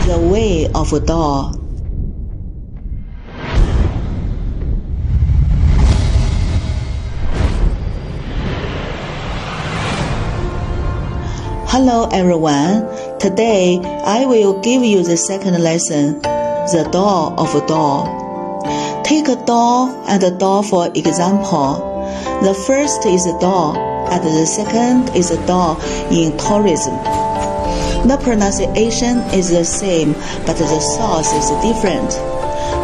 the way of DAO. Hello everyone, today I will give you the second lesson, the DAO of DAO. Take a DAO and a DAO for example. The first is a DAO and the second is a DAO in tourism. The pronunciation is the same but the source is different.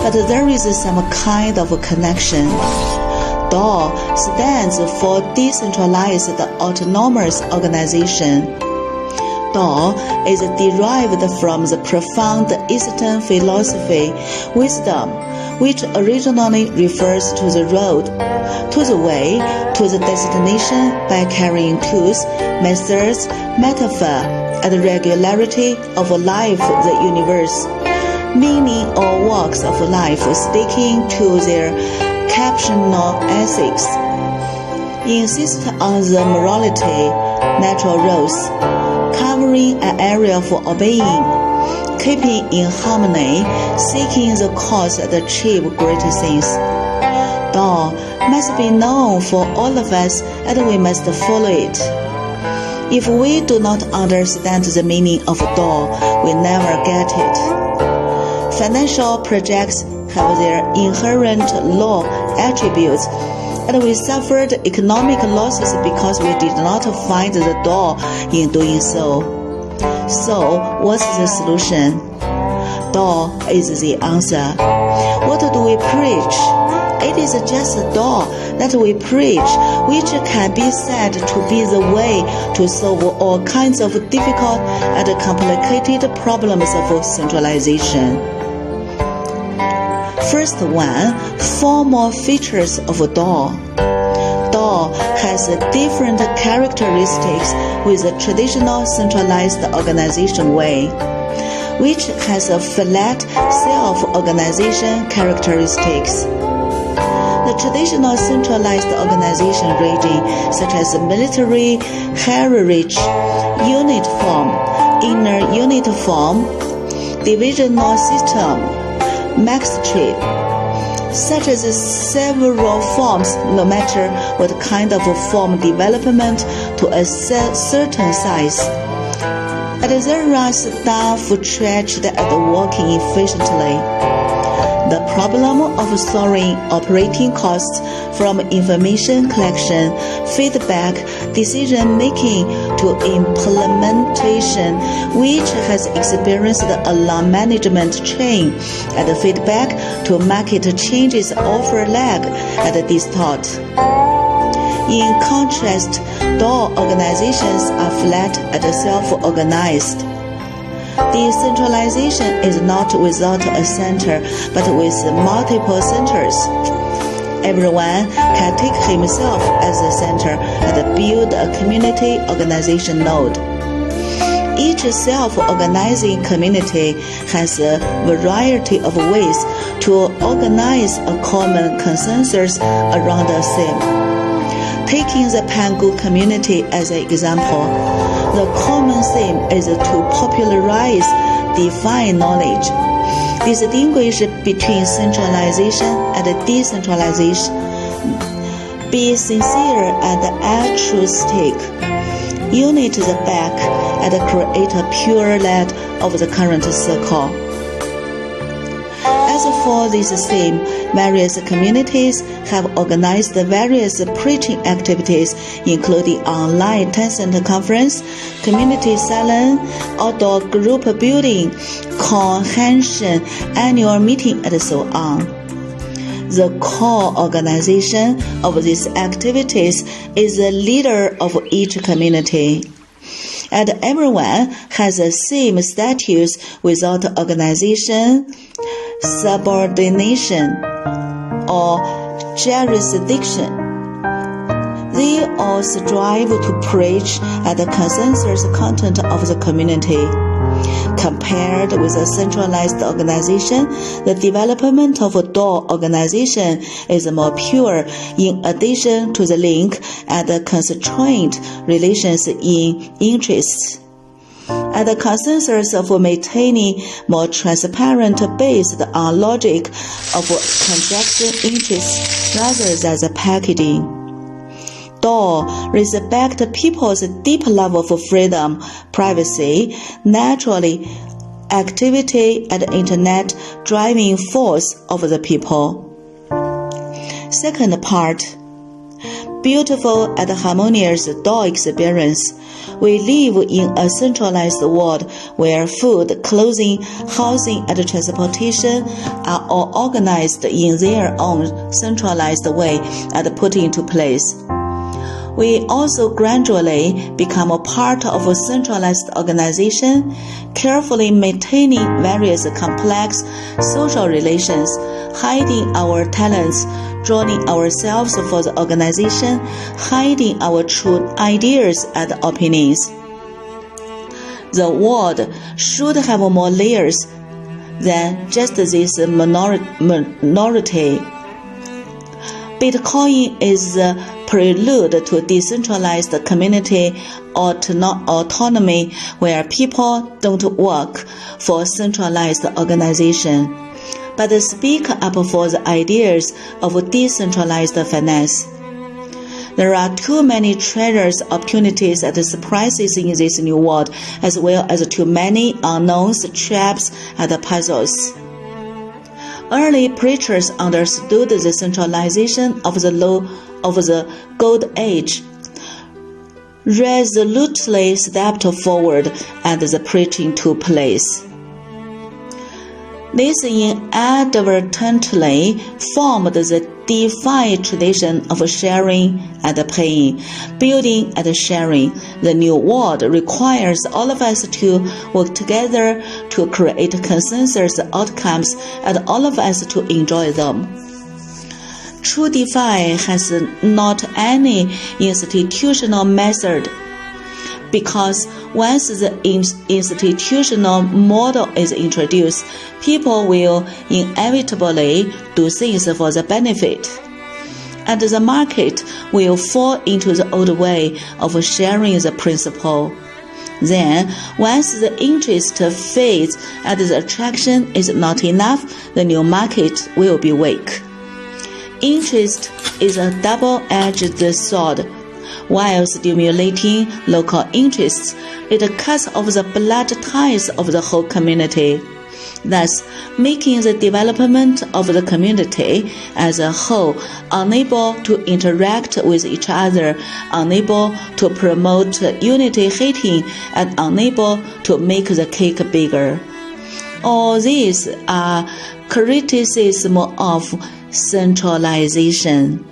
But there is some kind of connection. DAO stands for Decentralized Autonomous Organization. DAO is derived from the profound Eastern philosophy, wisdom, which originally refers to the road, to the way, to the destination by carrying tools, methods, metaphor, and regularity of life, the universe, meaning or works of life sticking to their captional ethics, insist on the morality, natural rules, covering an area for obeying, keeping in harmony, seeking the cause that achieve great things. DAO must be known for all of us and we must follow it. If we do not understand the meaning of DAO, we never get it. Financial projects have their inherent law attributes, and we suffered economic losses because we did not find the DAO in doing so. So, what's the solution? DAO is the answer. What do we preach? It is just DAO that we preach, which can be said to be the way to solve all kinds of difficult and complicated problems of centralization. First one, formal features of DAO. DAO has different characteristics with the traditional centralized organization way, which has a flat self-organization characteristics. The traditional centralized organization regime, such as military, hierarchy, unit form, inner unit form, divisional system, matrix, such as several forms, no matter what kind of form development to a certain size. And there are staff stretched and working efficiently. The problem of soaring operating costs from information collection, feedback, decision-making to implementation, which has experienced a long management chain, and feedback to market changes offer lag and distort. In contrast, DAO organizations are flat and self-organized. Decentralization is not without a center, but with multiple centers. Everyone can take himself as a center and build a community organization node. Each self-organizing community has a variety of ways to organize a common consensus around a theme. Taking the Pangu community as an example, the common theme is to popularize, define knowledge, distinguish between centralization and decentralization, be sincere and altruistic, unite the back, and create a pure light of the current circle. As for this theme, various communities have organized various preaching activities, including online Tencent conference, community salon, outdoor group building, convention, annual meeting, and so on. The core organization of these activities is the leader of each community. And everyone has the same status without organization, subordination, or jurisdiction. They all strive to preach at the consensus content of the community. Compared with a centralized organization, the development of a DAO organization is more pure in addition to the link and constraint relations in interests. and the consensus of maintaining more transparent based on logic of contracting interests rather than the packaging. DAO respect people's deep love of freedom, privacy, naturally activity, and internet driving force of the people. Second part, beautiful and harmonious DAO experience. We live in a centralized world where food, clothing, housing, and transportation are all organized in their own centralized way and put into place. We also gradually become a part of a centralized organization, carefully maintaining various complex social relations, hiding our talents, joining ourselves for the organization, hiding our true ideas and opinions. The world should have more layers than just this minority. Bitcoin is the prelude to a decentralized community autonomy where people don't work for centralized organization, but speak up for the ideas of decentralized finance. There are too many treasures, opportunities, and surprises in this new world, as well as too many unknowns, traps, and puzzles. Early preachers understood the centralization of the Gold Age, resolutely stepped forward, and the preaching took place. This inadvertently formed the DeFi tradition of sharing and paying, building and sharing. The new world requires all of us to work together to create consensus outcomes and all of us to enjoy them. True DeFi has not any institutional method, because once the institutional model is introduced, people will inevitably do things for the benefit, and the market will fall into the old way of sharing the principle. Then, once the interest fades and the attraction is not enough, the new market will be weak. Interest is a double-edged sword. While stimulating local interests, it cuts off the blood ties of the whole community, thus making the development of the community as a whole unable to interact with each other, unable to promote unity hating, and unable to make the cake bigger. All these are criticism of centralization.